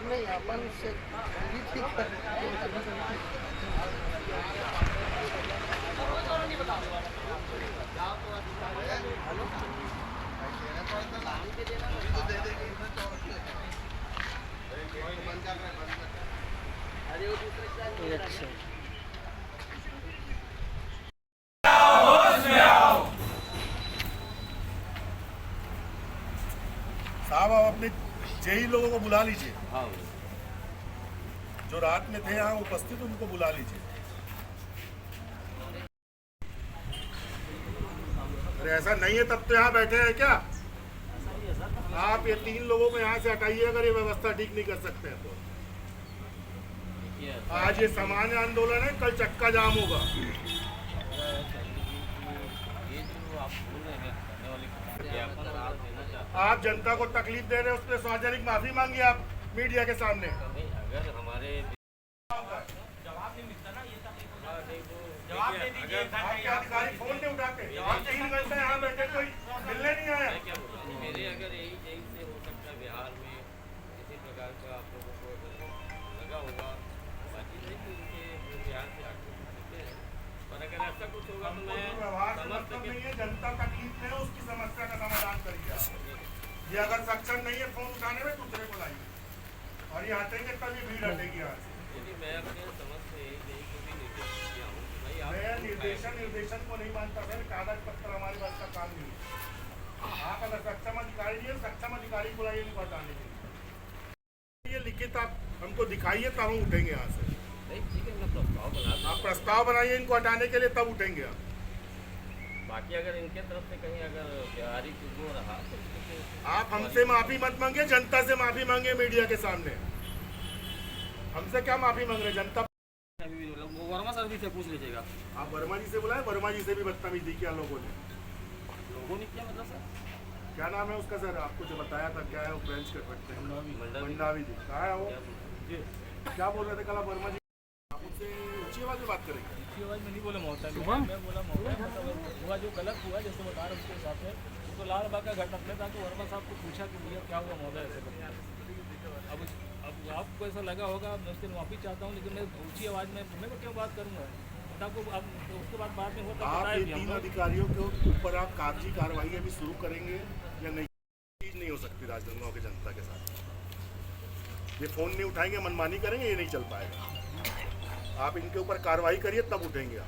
नहीं अपन से ठीक है। अच्छा साहब आप अपने जेई लोगों को बुला लीजिए। हाँ जो रात में थे यहाँ उपस्थित उनको बुला लीजिए। अरे ऐसा नहीं है तब तो यहाँ बैठे हैं क्या? आप ये 3 लोगों को यहाँ से हटाइए अगर ये व्यवस्था ठीक नहीं कर सकते हैं तो। आज ये सामान्य आंदोलन है, कल चक्का जाम होगा। आप जनता को तकलीफ दे रहे हैं, उस पर सार्वजनिक माफी मांगिए आप मीडिया के सामने। अगर हमारे जवाब दे दीजिए। आपके अधिकारी फोन नहीं उठाते, 3 घंटे यहाँ बैठे कोई मिलने नहीं आया। मेरे अगर यही से हो सकता है बिहार में इसी प्रकार का आप लोगों को लगा होगा, बाकी नहीं कि उनके बिहार से आते हैं, पर अगर ऐसा कुछ होगा तो मैं व्यवहार से मतलब नहीं है, जनता तकलीफ में है, उसकी समस्या का समाधान करिए आप। ये अगर सक्षम नहीं है फोन उठाने में, दूसरे को लाइए और ये हटेंगे तभी भीड़ हटेगी यहाँ से। मैं अपने समझ से यही को भी निर्देश दिया हूँ कि भाई मैं निर्देशन को नहीं मानता सर, कागज पत्र हमारे पास का काम नहीं है। आप अगर सक्षम अधिकारी नहीं है, सक्षम अधिकारी को लाइए इनको हटाने के लिए। ये लिखित आप हमको दिखाइए तब हम उठेंगे यहाँ से। ठीक है, मैं प्रस्ताव बना आप प्रस्ताव बनाइए इनको हटाने के लिए, तब उठेंगे आप। बाकी अगर इनके तरफ से कहीं अगर व्यवहारिक हो रहा तो आप हमसे माफी मत मांगे, जनता से माफी मांगे मीडिया के सामने। हमसे क्या माफी मांग रहे जनता? वर्मा सर भी से पूछ लीजिएगा। आप वर्मा जी से बुलाए, वर्मा जी से भी बदतमीजी किया लोगों ने। क्या मतलब सर? क्या नाम है उसका सर? आपको जो बताया था क्या है वो बेंच कर सकते हैं। मंडावी जी कहाँ है वो? जी क्या बोल रहे थे कल आप वर्मा जी? आप उससे ऊंची आवाज में बात करेंगे। ऊंची आवाज में नहीं बोला महोदय, मैं बोला महोदय मतलब हुआ जो गलत हुआ जैसे बता रहे उसके हिसाब से तो लाल बाग का घटना अपने था कि वर्मा साहब को पूछा कि भैया क्या हुआ महोदय ऐसे। अब आपको ऐसा लगा होगा, मैं उससे माफ़ी चाहता हूँ, लेकिन मैं ऊंची आवाज़ में मैं क्यों बात करूँगा? आपको अब उसके बाद में होता आप ये 3 अधिकारियों के ऊपर आप कागजी कार्रवाई अभी शुरू करेंगे या नहीं? चीज नहीं हो सकती राजनांदगांव की जनता के साथ। ये फोन नहीं उठाएंगे, मनमानी करेंगे, ये नहीं चल पाएगा। आप इनके ऊपर कार्रवाई करिए तब उठेंगे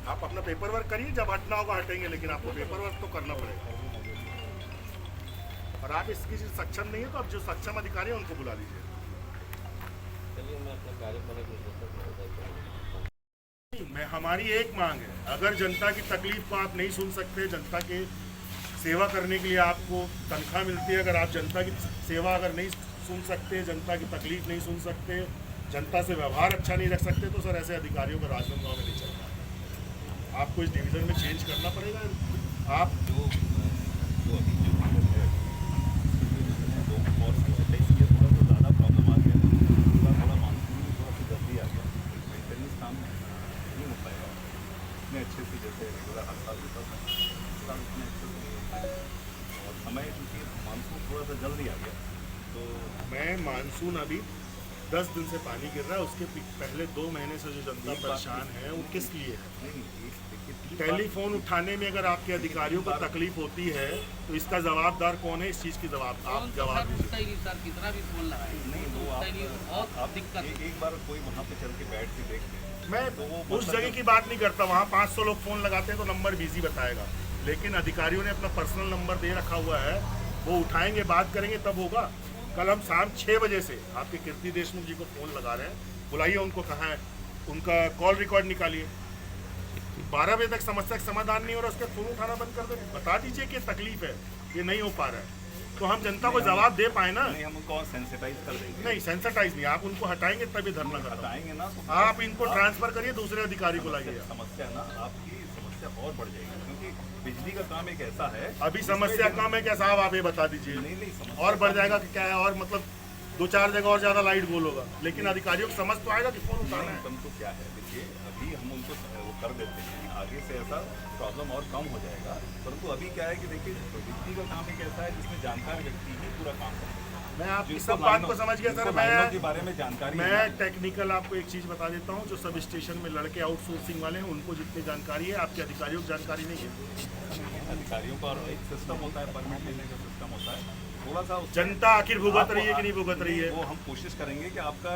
आप अपना पेपर वर्क करिए, जब हटना होगा हटेंगे, लेकिन आपको पेपर वर्क तो करना पड़ेगा। और आप इसकी सक्षम नहीं है तो अब जो सक्षम अधिकारी है उनको बुला लीजिए। चलिए मैं अपने मैं हमारी एक मांग है, अगर जनता की तकलीफ को आप नहीं सुन सकते, जनता के सेवा करने के लिए आपको तनख्वाह मिलती है, अगर आप जनता की सेवा अगर नहीं सुन सकते, जनता की तकलीफ नहीं सुन सकते, जनता से व्यवहार अच्छा नहीं रख सकते, तो सर ऐसे अधिकारियों का राजनांदगांव में नहीं चलता। आपको इस डिवीज़न में चेंज करना पड़ेगा। आप जो थोड़ा सा ज़्यादा प्रॉब्लम आ गया, थोड़ा मानसून में थोड़ा सा जल्दी आ गया, मेंटेनेंस काम नहीं हो पाएगा इतने अच्छे से जैसे रेगुलर हर साल होता था। इस साल इतने अच्छे से नहीं हो पाएगा और समय क्योंकि मानसून थोड़ा सा जल्दी आ गया। तो मैं मानसून अभी 10 दिन से पानी गिर रहा है, उसके पहले 2 महीने से जो जनता परेशान है वो किस लिए है? टेलीफोन उठाने में अगर आपके अधिकारियों को तकलीफ होती है तो इसका जवाबदार कौन है? इस चीज़ की जवाब आप जवाब दीजिए। कितना भी फोन लगाए नहीं तो बहुत दिक्कत। एक बार कोई वहाँ पे चल के बैठ के देख ले। मैं उस जगह की बात नहीं करता, वहाँ 500 लोग फ़ोन लगाते हैं तो नंबर बिजी बताएगा, लेकिन अधिकारियों ने अपना पर्सनल नंबर दे रखा हुआ है, वो उठाएंगे, बात करेंगे तब होगा। कल हम शाम 6 बजे से आपके कीर्ति देशमुख जी को फ़ोन लगा रहे हैं, बुलाइए उनको, कहाँ है उनका कॉल रिकॉर्ड निकालिए। 12 बजे तक समस्या का समाधान नहीं हो रहा, उसके फ़ोन उठाना बंद कर दें, बता दीजिए कि तकलीफ है, ये नहीं हो पा रहा है, तो हम जनता को जवाब दे पाए ना। नहीं, हम उनको सेंसिटाइज कर देंगे। नहीं सेंसिटाइज नहीं, आप उनको हटाएंगे तभी धरना हटाएंगे ना तो आप इनको ट्रांसफर करिए, दूसरे अधिकारी को लाइए। समस्या ना आपकी समस्या और बढ़ जाएगी, क्योंकि बिजली का काम एक ऐसा है। अभी समस्या कम है क्या साहब? आप ये बता दीजिए। नहीं और बढ़ जाएगा कि क्या है? और मतलब 2-4 जगह और ज़्यादा लाइट गोल होगा, लेकिन अधिकारियों को समझ तो आएगा कि फोन उठाना है। तो क्या है, देखिए भी हम उनको वो कर देते हैं, आगे से ऐसा प्रॉब्लम और कम हो जाएगा। परंतु अभी क्या है कि देखिए बिजली का काम एक ऐसा है जिसमें जानकार व्यक्ति ही पूरा काम करता है। मैं आपकी जिसको सब बात लाइनों- को समझ गया सर। जिसको लाइनों के बारे में जानकारी है। मैं टेक्निकल आपको एक चीज़ बता देता हूँ, जो सब स्टेशन में लड़के आउटसोर्सिंग वाले हैं उनको जितनी जानकारी है आपके अधिकारियों को जानकारी नहीं है। अधिकारियों का एक सिस्टम होता है, परमिट लेने का सिस्टम होता है, थोड़ा सा जनता आखिर भुगत रही है कि नहीं भुगत रही है? वो हम कोशिश करेंगे कि आपका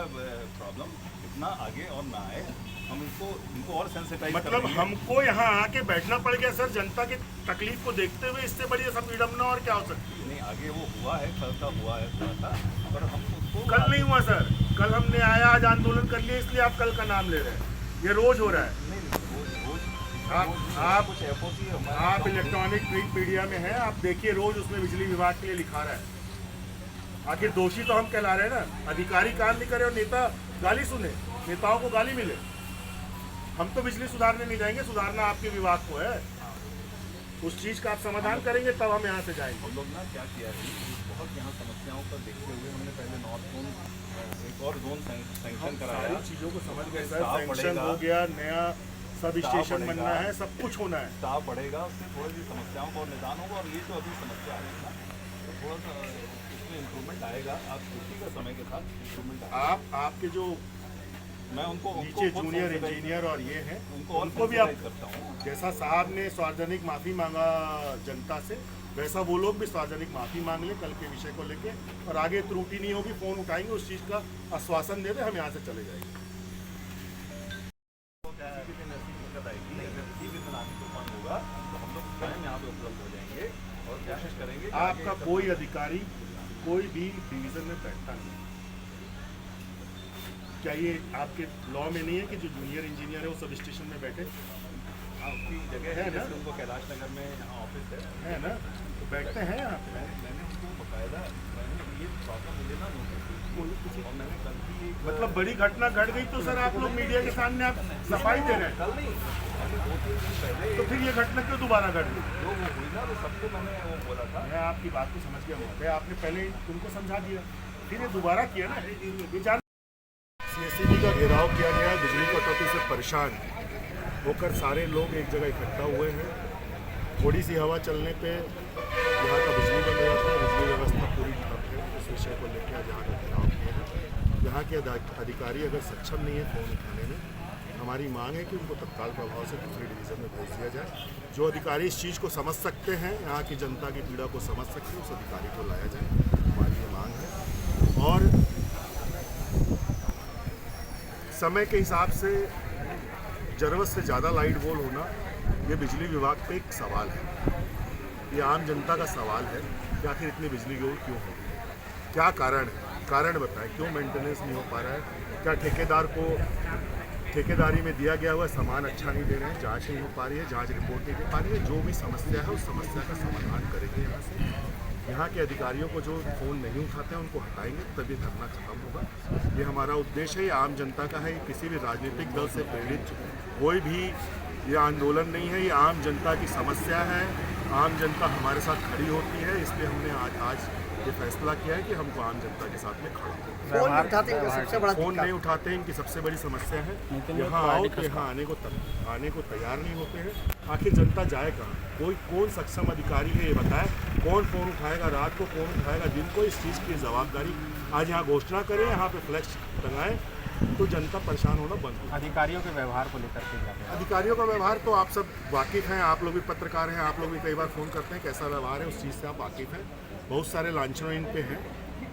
प्रॉब्लम इतना आगे और ना आए, हम इनको और सेंसिटाइज मतलब हमको यहाँ आके बैठना पड़ गया सर, जनता की तकलीफ को देखते हुए। इससे बड़ी सब विडम्बना और क्या हो सकती है? नहीं, आगे वो हुआ है, कल का हुआ है थोड़ा सा, पर हम उसको कल नहीं हुआ सर, कल हमने आया आज आंदोलन कर लिया, इसलिए आप कल का नाम ले रहे हैं। ये रोज हो रहा है। आप इलेक्ट्रॉनिक प्रिंट मीडिया में हैं, आप देखिए रोज उसमें बिजली विभाग के लिए लिखा रहा है। आखिर दोषी तो हम कहला रहे हैं ना, अधिकारी काम नहीं करे और नेता गाली सुने, नेताओं को गाली मिले। हम तो बिजली सुधारने नहीं जाएंगे, सुधारना आपके विभाग को है। उस चीज का आप समाधान करेंगे तब हम यहाँ से जाएंगे। हम लोग ना क्या किया है, बहुत यहाँ समस्याओं पर देखते हुए हमने पहले नॉर्थ जोन एक और जोन सैंक्शन कराया। सारी चीजों को समझ गए सर, स्टाफ सैंक्शन बढ़ेगा, हो गया, नया सब स्टाफ स्टेशन बढ़ेगा, बनना है, सब कुछ होना है। स्टाफ बढ़ेगा, उससे थोड़ी सी समस्याओं का और निदान होगा। और ये जो अभी समस्या है ना, तो थोड़ा सा इसमें इम्प्रूवमेंट आएगा। आप खुशी का समय के साथ इम्प्रूवमेंट आएगा। आपके जो मैं उनको नीचे जूनियर इंजीनियर और ये हैं उनको भी आप करता हूँ। जैसा साहब ने सार्वजनिक माफ़ी मांगा जनता से, वैसा वो लोग भी सार्वजनिक माफ़ी मांग ले कल के विषय को लेके, और आगे त्रुटि नहीं होगी, फ़ोन उठाएंगे, उस चीज़ का आश्वासन दे दे, हम यहाँ से चले जाएंगे। किसी दिन ऐसी दिक्कत आएगी, अगर किसी भी दिन आगे तूफान होगा तो हम लोग स्वयं यहाँ पे उपलब्ध हो जाएंगे और कोशिश करेंगे कि आपका आगे कोई अधिकारी कोई भी डिवीज़न में बैठता नहीं। क्या ये आपके लॉ में नहीं है कि जो जूनियर इंजीनियर है वो सब स्टेशन में बैठे? आपकी जगह है है ना? जैसे उनको कैलाश नगर में यहाँ ऑफिस है ना, तो बैठते हैं यहाँ पे। मैंने उनको बकायदा ये प्रॉब्लम मुझे ना नोटिस की और मैंने कल भी एक मतलब बड़ी घटना घट गई तो सर आप लोग मीडिया के सामने आप सफाई दे रहे हैं, कल नहीं, मैंने 2-3 दिन पहले तो फिर ये घटना क्यों दोबारा घट गई? जो वो हुई ना, तो सबको मैंने वो बोला था। मैं आपकी बात को समझ गया महोदय, आपने पहले उनको समझा दिया, फिर ये दोबारा किया ना। ये जान सीएससीबी का घेराव किया गया, बिजली कटौती से परेशान होकर सारे लोग एक जगह इकट्ठा हुए हैं। थोड़ी सी हवा चलने पे यहाँ का बिजली बंद हो जाता है, बिजली व्यवस्था पूरी ठप है। इस विषय को लेकर आज यहाँ का घेराव किया है। यहाँ के अधिकारी अगर सक्षम नहीं है फ़ोन उठाने में, हमारी मांग है कि उनको तत्काल प्रभाव से दूसरे डिवीज़न में भेज दिया जाए। जो अधिकारी इस चीज़ को समझ सकते हैं, यहाँ की जनता की पीड़ा को समझ सकते हैं, उस अधिकारी को लाया जाए, हमारी ये मांग है। और समय के हिसाब से ज़रूरत से ज़्यादा लाइट गोल होना ये बिजली विभाग पे एक सवाल है। ये आम जनता का सवाल है कि आखिर इतनी बिजली गोल क्यों हो रही है, क्या कारण है, कारण बताएं। क्यों मेंटेनेंस नहीं हो पा रहा है? क्या ठेकेदार को ठेकेदारी में दिया गया हुआ सामान अच्छा नहीं दे रहे हैं? जांच नहीं हो पा रही है, जांच रिपोर्ट नहीं दे पा रही है। जो भी समस्या है उस समस्या का समाधान करेंगे यहाँ से। यहाँ के अधिकारियों को जो फ़ोन नहीं उठाते हैं उनको हटाएंगे, तभी धरना खत्म होगा। ये हमारा उद्देश्य है, ये आम जनता का है। ये किसी भी राजनीतिक दल से प्रेरित कोई भी ये आंदोलन नहीं है, ये आम जनता की समस्या है। आम जनता हमारे साथ खड़ी होती है, इसलिए हमने आज ये फैसला किया है कि हमको आम जनता के साथ में खड़ा होना है। फोन उठाते हैं सबसे बड़ा फ़ोन नहीं उठाते हैं, इनकी सबसे बड़ी समस्या है। यहाँ आओ तो यहाँ आने को तैयार नहीं होते हैं। आखिर जनता जाए कहाँ? कौन सक्षम अधिकारी है ये बताए? कौन फ़ोन उठाएगा रात को, कौन उठाएगा दिन को? इस चीज़ की जवाबदारी आज यहाँ घोषणा करें, यहाँ पे फ्लैक्स टंगाएं तो जनता परेशान होना बंद हो। अधिकारियों के व्यवहार को लेकर के क्या कहें? अधिकारियों का व्यवहार तो आप सब वाकिफ़ हैं, आप लोग भी पत्रकार हैं, आप लोग भी कई बार फ़ोन करते हैं, कैसा व्यवहार है उस चीज़ से आप वाकिफ़ हैं। बहुत सारे लांछन इन पे हैं,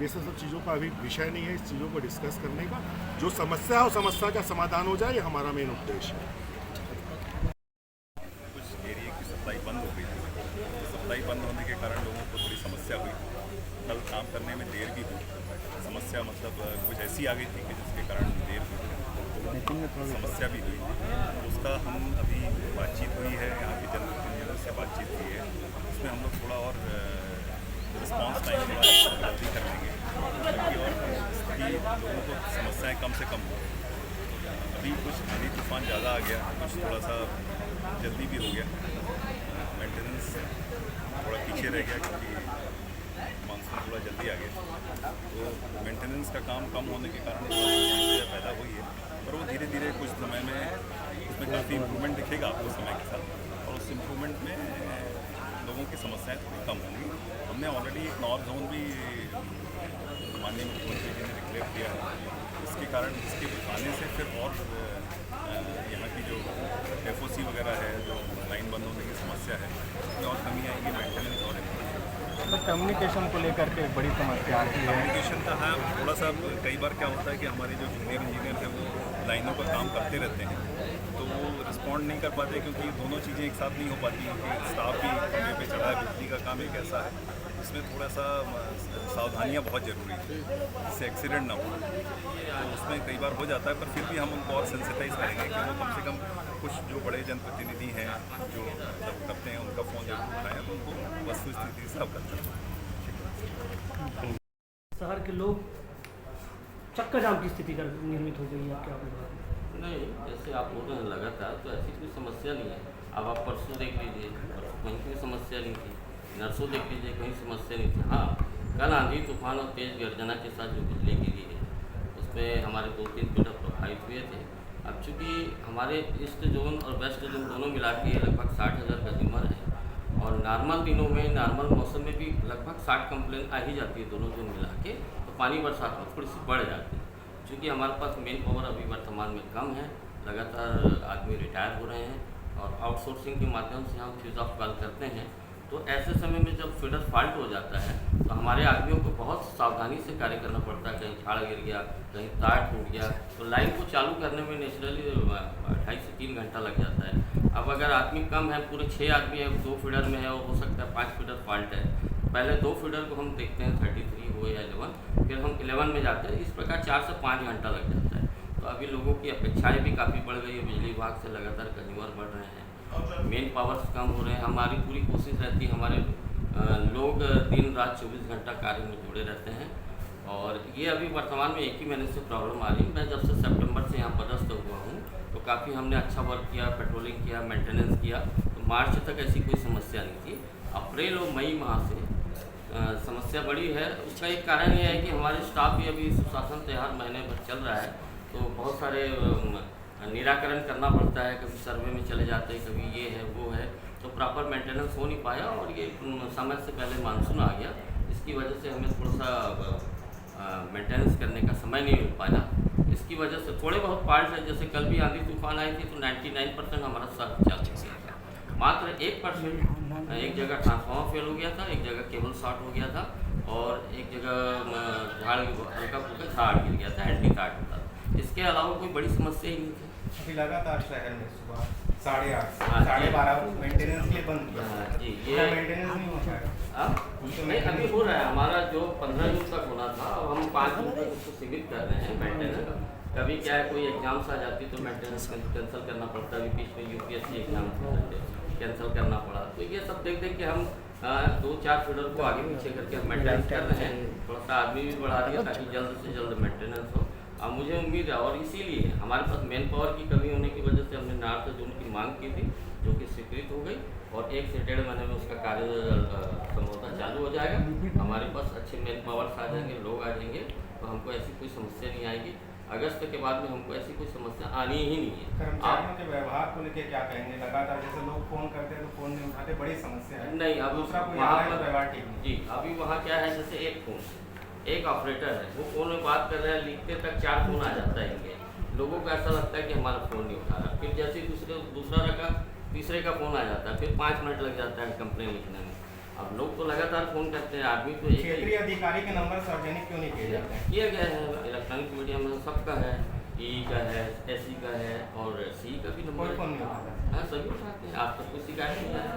ये सब चीज़ों का अभी विषय नहीं है इस चीज़ों को डिस्कस करने का। जो समस्या हो समस्या का समाधान हो जाए, ये हमारा मेन उद्देश्य है। कुछ एरिया की सप्लाई बंद हो गई थी, सप्लाई बंद होने के कारण लोगों को थोड़ी समस्या हुई। कल काम करने में देर भी हुई, समस्या मतलब कुछ ऐसी आ गई थी कि जिसके कारण देर हुई, समस्या भी हुई। उसका हम अभी बातचीत हुई है, यहाँ के जनप्रतिनिधियों से बातचीत हुई है, उसमें हम लोग थोड़ा और रिस्पॉन्स टाइम जल्दी कर लेंगे ताकि और स्थिति लोगों को समस्याएं कम से कम हो। अभी कुछ आंधी तूफान ज़्यादा आ गया, कुछ थोड़ा सा जल्दी भी हो गया, मेंटेनेंस थोड़ा पीछे रह गया क्योंकि मानसून थोड़ा जल्दी आ गया, तो मेंटेनेंस का काम कम होने के कारण समस्या पैदा हुई है। पर वो धीरे धीरे कुछ समय में उसमें काफ़ी इम्प्रूवमेंट दिखेगा आपको समय के साथ, और उस इम्प्रूवमेंट में लोगों की समस्याएं थोड़ी कम होंगी। हमने ऑलरेडी एक नॉर जोन भी माननीय मुख्यमंत्री जी ने डिक्लेयर किया है, इसके कारण इसके आने से फिर और यहाँ की जो FOC वगैरह है, जो लाइन बंद होने की समस्या है, उसमें और कमी आएगी, मेंटेनेंस और तो कम्युनिकेशन को लेकर के बड़ी समस्या आती है। कम्युनिकेशन का है थोड़ा सा, कई बार क्या होता है कि हमारे जो जूनियर इंजीनियर हैं वो लाइनों पर काम करते रहते हैं, तो वो रिस्पॉन्ड नहीं कर पाते, क्योंकि दोनों चीज़ें एक साथ नहीं हो पाती हैं कि स्टाफ भी खंभे पे चढ़ा है, बिजली का काम एक ऐसा है, इसमें थोड़ा सा सावधानियाँ बहुत ज़रूरी है, जिससे एक्सीडेंट ना हो। तो उसमें कई बार हो जाता है, पर फिर भी हम उनको और सेंसिटाइज करेंगे कि वो कम से कम कुछ जो बड़े जनप्रतिनिधि हैं जो मतलब करते हैं उनका फ़ोन जरूर उठाएँ, तो उनको वस्तु स्थिति से अवगत करें। शहर के लोग चक्का जाम की स्थिति का निर्मित हो गई है, क्या होगा? नहीं, जैसे आप बोल रहे हैं लगातार, तो ऐसी कोई समस्या नहीं है। अब आप परसों देख लीजिए, कहीं कोई समस्या नहीं थी, नरसों देख लीजिए, कहीं समस्या नहीं थी। हाँ, कल आंधी तूफान और तेज़ गर्जना के साथ जो बिजली गिरी है, उसमें हमारे 2-3 फीडर प्रभावित हुए थे। अब चूँकि हमारे ईस्ट जोन और वेस्ट जोन दोनों मिला के लगभग 60,000 कंज्यूमर है, और नॉर्मल दिनों में, नॉर्मल मौसम में भी लगभग 60 कंप्लेन आ ही जाती है दोनों जोन मिला के, तो पानी बरसात में थोड़ी सी बढ़ जाती है। चूँकि हमारे पास मेन पावर अभी वर्तमान में कम है, लगातार आदमी रिटायर हो रहे हैं और आउटसोर्सिंग के माध्यम से हम फ्यूज ऑफ कॉल करते हैं, तो ऐसे समय में जब फीडर फॉल्ट हो जाता है तो हमारे आदमियों को बहुत सावधानी से कार्य करना पड़ता है। कहीं झाड़ गिर गया, कहीं तार टूट गया, तो लाइन को चालू करने में नेचुरली 2.5 से 3 घंटा लग जाता है। अब अगर आदमी कम है, पूरे 6 आदमी है, 2 फीडर में है और हो सकता है 5 फीडर फॉल्ट है, पहले 2 फीडर को हम देखते हैं 33 हो या 11, फिर हम 11 में जाते हैं। इस प्रकार 4 से 5 घंटा लग जाता है। तो अभी लोगों की अपेक्षाएँ भी काफ़ी बढ़ गई है, बिजली विभाग से लगातार कंज्यूमर बढ़ रहे हैं, मेन पावर्स कम हो रहे हैं। हमारी पूरी कोशिश रहती है, हमारे लोग दिन रात 24 घंटा कार्य में जुड़े रहते हैं, और ये अभी वर्तमान में 1 ही महीने से प्रॉब्लम आ रही है। मैं जब से सितंबर से यहाँ पदस्थ हुआ हूँ, तो काफ़ी हमने अच्छा वर्क किया, पेट्रोलिंग किया, मेंटेनेंस किया, तो मार्च तक ऐसी कोई समस्या नहीं थी। अप्रैल और मई माह से समस्या बड़ी है। उसका एक कारण ये है कि हमारे स्टाफ भी अभी सुशासन त्यौहार महीने भर चल रहा है, तो बहुत सारे निराकरण करना पड़ता है, कभी सर्वे में चले जाते हैं, कभी ये है वो है, तो प्रॉपर मेंटेनेंस हो नहीं पाया, और ये समय से पहले मानसून आ गया, इसकी वजह से हमें थोड़ा सा मेंटेनेंस करने का समय नहीं मिल पाया। इसकी वजह से थोड़े बहुत पार्ट्स हैं, जैसे कल भी आंधी तूफान आई थी तो 99% हमारा सर्व चालू किया था, मात्र 1% एक जगह ट्रांसफार्मर फेल हो गया था, एक जगह केबल शॉर्ट हो गया था, और एक जगह झाड़ हल्का फुल्का झाड़ गिर गया था, एंटी तार टूटा। इसके अलावा कोई बड़ी समस्या ही नहीं थी। अभी लगातार शहर में सुबह 8:30 12:30 मेंटेनेंस के लिए बंद किया जी, ये मेंटेनेंस नहीं होता है। नहीं, अभी हो रहा है। हमारा जो 15 जून तक होना था, अब हम 5 जून तक उसको सीमित कर रहे हैं मेंटेनेंस। कभी क्या है, कोई एग्जाम्स आ जाती तो मेंटेनेंस कैंसिल करना पड़ता है। अभी बीच में UPSC एग्जाम कैंसिल करना पड़ा, तो ये सब देख देख के हम 2-4 फीडर को आगे पीछे करके हम मेंटेनेंस कर रहे हैं। थोड़ा सा आदमी भी बढ़ा दिया ताकि जल्द से जल्द मेंटेनेंस हो। अब मुझे उम्मीद है, और इसीलिए हमारे पास मैन पावर की कमी होने की वजह से हमने नॉर्थ जोन की मांग की थी, जो कि स्वीकृत हो गई, और 1 से 1.5 महीने में उसका कार्य संभवतः चालू हो जाएगा। हमारे पास अच्छे मैन पावर्स आ जाएंगे, लोग आ जाएंगे, तो हमको ऐसी कोई समस्या नहीं आएगी। अगस्त के बाद में हमको ऐसी कोई समस्या आनी ही नहीं है। कर्मचारियों के व्यवहार को लेकर क्या कहेंगे? लगातार जैसे लोग फोन करते हैं तो फोन नहीं उठाते, बड़ी समस्या है। नहीं, अब दूसरा कोई वहाँ आता है तो व्यवहार ठीक नहीं। जी, अभी वहाँ क्या है, जैसे एक फ़ोन, एक ऑपरेटर है, वो फ़ोन में बात कर रहे हैं, लिखते तक 4 फ़ोन आ जाता है इनके। लोगों को ऐसा लगता है कि हमारा फ़ोन नहीं उठा रहा, फिर जैसे दूसरा रखा, तीसरे का फ़ोन आ जाता है, फिर 5 मिनट लग जाता है कंप्लेन लिखने में। अब लोग तो लगातार फ़ोन करते हैं, आदमी तो एक क्षेत्रीय अधिकारी के नंबर सार्वजनिक क्यों नहीं किए जाते हैं? किया गया है, इलेक्ट्रॉनिक मीडिया में सबका है, ई का है, SE का है, और C का भी नंबर कोई फोन नहीं उठाता। हाँ, सभी उठाते हैं। आज तक कोई शिकायत नहीं आया।